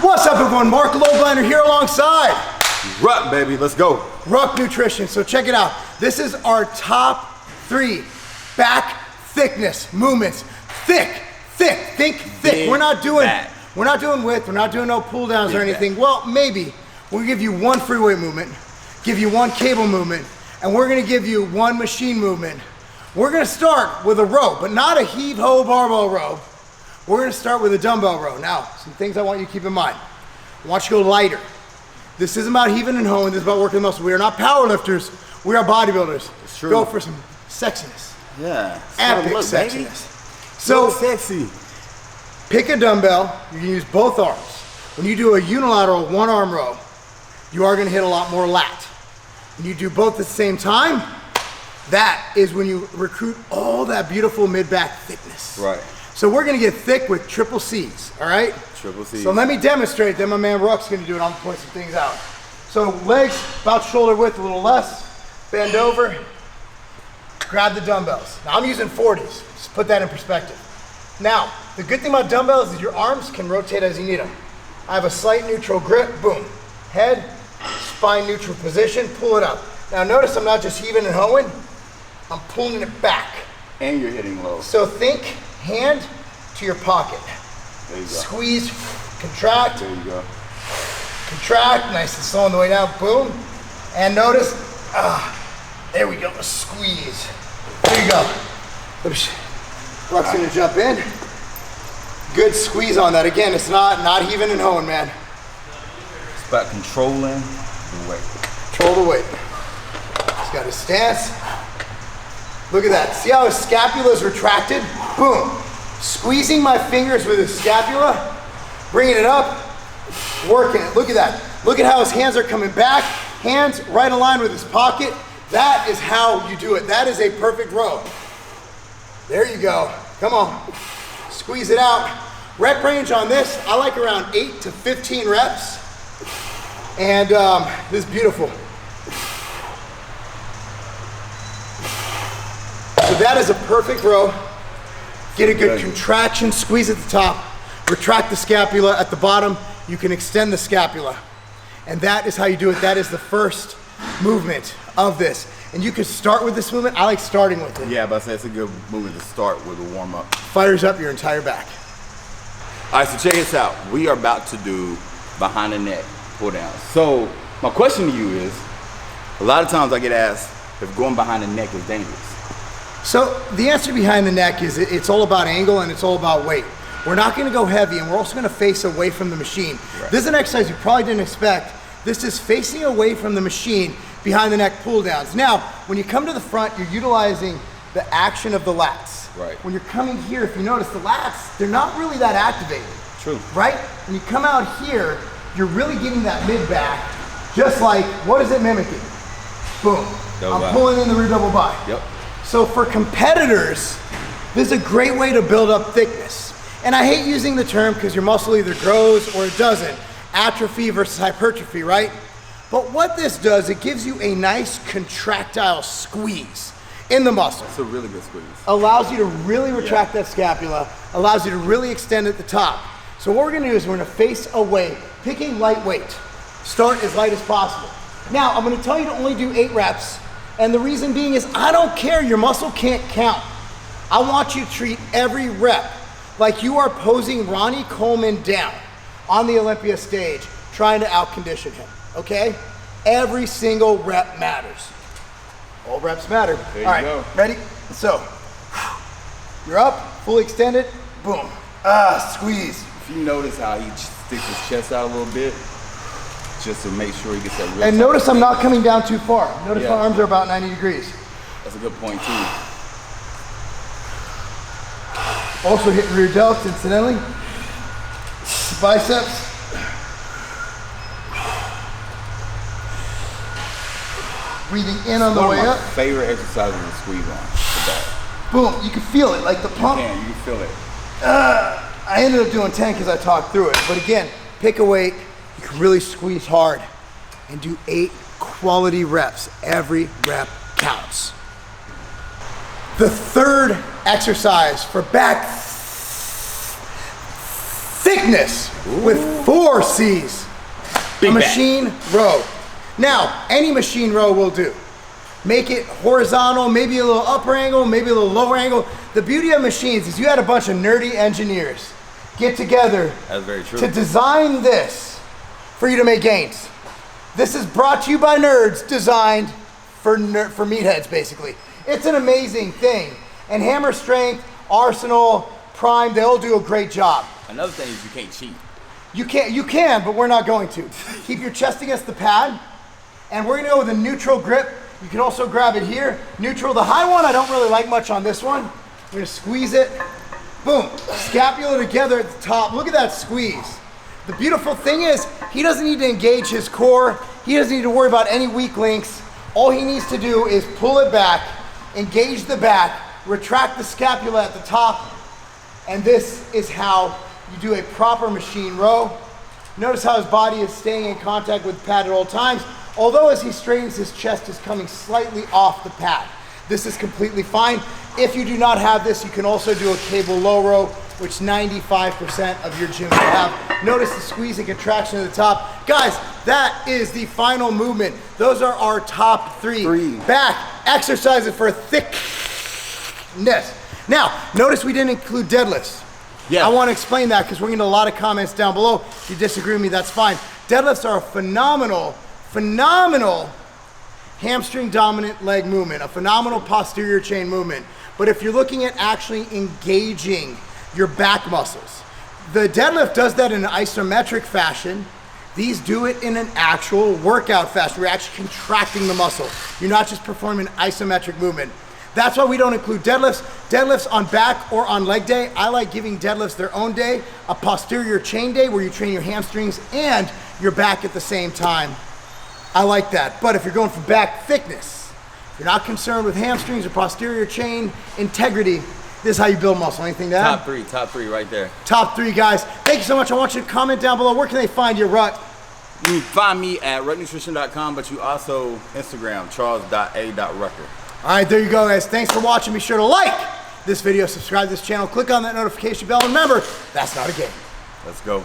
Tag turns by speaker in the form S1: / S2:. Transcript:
S1: What's up everyone, Marc Lobliner here alongside
S2: Ruck, baby, let's go.
S1: Ruck Nutrition. So check it out. This is our top 3 back thickness movements. Think thick.
S2: Big
S1: We're not doing
S2: back.
S1: width, we're not doing no pull downs
S2: Big
S1: or anything.
S2: back.
S1: Well, maybe. We'll give you one free weight movement, give you one cable movement, and we're gonna give you one machine movement. We're gonna start with a row, but not a heave-ho barbell row. We're gonna start with a dumbbell row. Now, some things I want you to keep in mind. I want you to go lighter. This isn't about heaving and hoeing, this is about working the muscle. We are not power lifters, we are bodybuilders.
S2: It's true.
S1: Go for some sexiness.
S2: Yeah.
S1: Epic
S2: look,
S1: sexiness.
S2: baby.
S1: So
S2: sexy.
S1: pick a dumbbell, you can use both arms. When you do a unilateral one arm row, you are gonna hit a lot more lat. When you do both at the same time, that is when you recruit all that beautiful mid-back thickness.
S2: Right.
S1: So we're gonna get thick with triple C's, all right?
S2: Triple C's.
S1: So let me demonstrate, then my man Ruck's gonna do it. I'm gonna point some things out. So legs about shoulder width, a little less. Bend over, grab the dumbbells. Now I'm using 40s, just put that in perspective. Now, the good thing about dumbbells is your arms can rotate as you need them. I have a slight neutral grip, boom. Head, spine neutral position, pull it up. Now notice I'm not just heaving and hoeing, I'm pulling it back.
S2: And you're hitting low.
S1: So think hand to your pocket.
S2: There you go.
S1: Squeeze, contract,
S2: There you go.
S1: contract, nice and slow on the way down, boom. And notice, there we go, squeeze. There you go. Oops. Ruck's gonna jump in. Good squeeze on that. Again, it's not heaving and hoeing, man.
S2: It's about controlling the weight.
S1: Control the weight. He's got his stance. Look at that. See how his scapula is retracted? Boom. Squeezing my fingers with his scapula, bringing it up, working it. Look at that. Look at how his hands are coming back. Hands right aligned with his pocket. That is how you do it. That is a perfect row. There you go. Come on. Squeeze it out. Rep range on this, I like around 8 to 15 reps. And this is beautiful. So that is a perfect row. Get a good contraction, squeeze at the top, retract the scapula at the bottom. You can extend the scapula. And that is how you do it. That is the first movement of this. And you can start with this movement. I like starting with it.
S2: Yeah, but it's a good movement to start with a warm up.
S1: Fires up your entire back.
S2: All right, so check this out. We are about to do behind the neck pull down. So my question to you is, a lot of times I get asked if going behind the neck is dangerous.
S1: So the answer behind the neck is it's all about angle and it's all about weight. We're not gonna go heavy and we're also gonna face away from the machine.
S2: Right.
S1: This is an exercise you probably didn't expect. This is facing away from the machine behind the neck pull downs. Now, when you come to the front, you're utilizing the action of the lats.
S2: Right.
S1: When you're coming here, if you notice the lats, they're not really that activated.
S2: True.
S1: Right? When you come out here, you're really getting that mid back, just like, what is it mimicking? Boom.
S2: Double
S1: I'm
S2: bi.
S1: pulling in the rear double bi.
S2: Yep.
S1: So for competitors, this is a great way to build up thickness. And I hate using the term because your muscle either grows or it doesn't. Atrophy versus hypertrophy, right? But what this does, it gives you a nice contractile squeeze in the muscle.
S2: It's a really good squeeze.
S1: Allows you to really retract that scapula, allows you to really extend at the top. So what we're gonna do is we're gonna face away, picking lightweight. Start as light as possible. Now, I'm gonna tell you to only do 8 reps, and the reason being is I don't care, your muscle can't count. I want you to treat every rep like you are posing Ronnie Coleman down on the Olympia stage, trying to outcondition him, okay? Every single rep matters. All reps matter.
S2: There you
S1: All right,
S2: go.
S1: ready? So, you're up, fully extended, boom. Squeeze.
S2: If you notice how he sticks his chest out a little bit, just to make sure he gets that real
S1: And
S2: tight
S1: notice I'm
S2: weight.
S1: not coming down too far. Notice
S2: Yeah.
S1: my arms are about 90 degrees.
S2: That's a good point too.
S1: Also hitting rear delts, incidentally. Biceps. Breathing in on the
S2: One
S1: way
S2: of my
S1: up.
S2: favorite exercises to squeeze on the back.
S1: Boom, you can feel it, like the pump.
S2: You can feel it.
S1: I ended up doing 10 because I talked through it. But again, pick a weight, you can really squeeze hard and do 8 quality reps. Every rep counts. The third exercise for back thickness with 4 C's.
S2: Big
S1: a
S2: back.
S1: machine row. Now, any machine row will do. Make it horizontal, maybe a little upper angle, maybe a little lower angle. The beauty of machines is you had a bunch of nerdy engineers get together
S2: That's very true.
S1: to design this for you to make gains. This is brought to you by nerds, designed for meatheads, basically. It's an amazing thing. And Hammer Strength, Arsenal, Prime, they all do a great job.
S2: Another thing is you can't cheat.
S1: You can, but we're not going to. Keep your chest against the pad, and we're gonna go with a neutral grip. You can also grab it here. Neutral, the high one I don't really like much on this one. We're gonna squeeze it. Boom, scapula together at the top. Look at that squeeze. The beautiful thing is, he doesn't need to engage his core. He doesn't need to worry about any weak links. All he needs to do is pull it back, engage the back, retract the scapula at the top, and this is how you do a proper machine row. Notice how his body is staying in contact with the pad at all times, although as he straightens, his chest is coming slightly off the pad. This is completely fine. If you do not have this, you can also do a cable low row, which 95% of your gym will have. Notice the squeeze and contraction at the top. Guys, that is the final movement. Those are our top 3 back exercises for thickness. Now, notice we didn't include deadlifts.
S2: Yeah.
S1: I want to explain that because we're getting a lot of comments down below. If you disagree with me, that's fine. Deadlifts are a phenomenal hamstring dominant leg movement, a phenomenal posterior chain movement. But if you're looking at actually engaging your back muscles, the deadlift does that in an isometric fashion. These do it in an actual workout fashion. We're actually contracting the muscle. You're not just performing an isometric movement. That's why we don't include deadlifts. Deadlifts on back or on leg day. I like giving deadlifts their own day, a posterior chain day where you train your hamstrings and your back at the same time. I like that. But if you're going for back thickness, if you're not concerned with hamstrings or posterior chain integrity, this is how you build muscle. Anything to add?
S2: Top three right there.
S1: Top 3, guys. Thank you so much. I want you to comment down below. Where can they find you, Rut?
S2: You can find me at rutnutrition.com, but you also Instagram, charles.a.rucker.
S1: All right, there you go, guys. Thanks for watching. Be sure to like this video, subscribe to this channel, click on that notification bell, and remember, that's not a game.
S2: Let's go.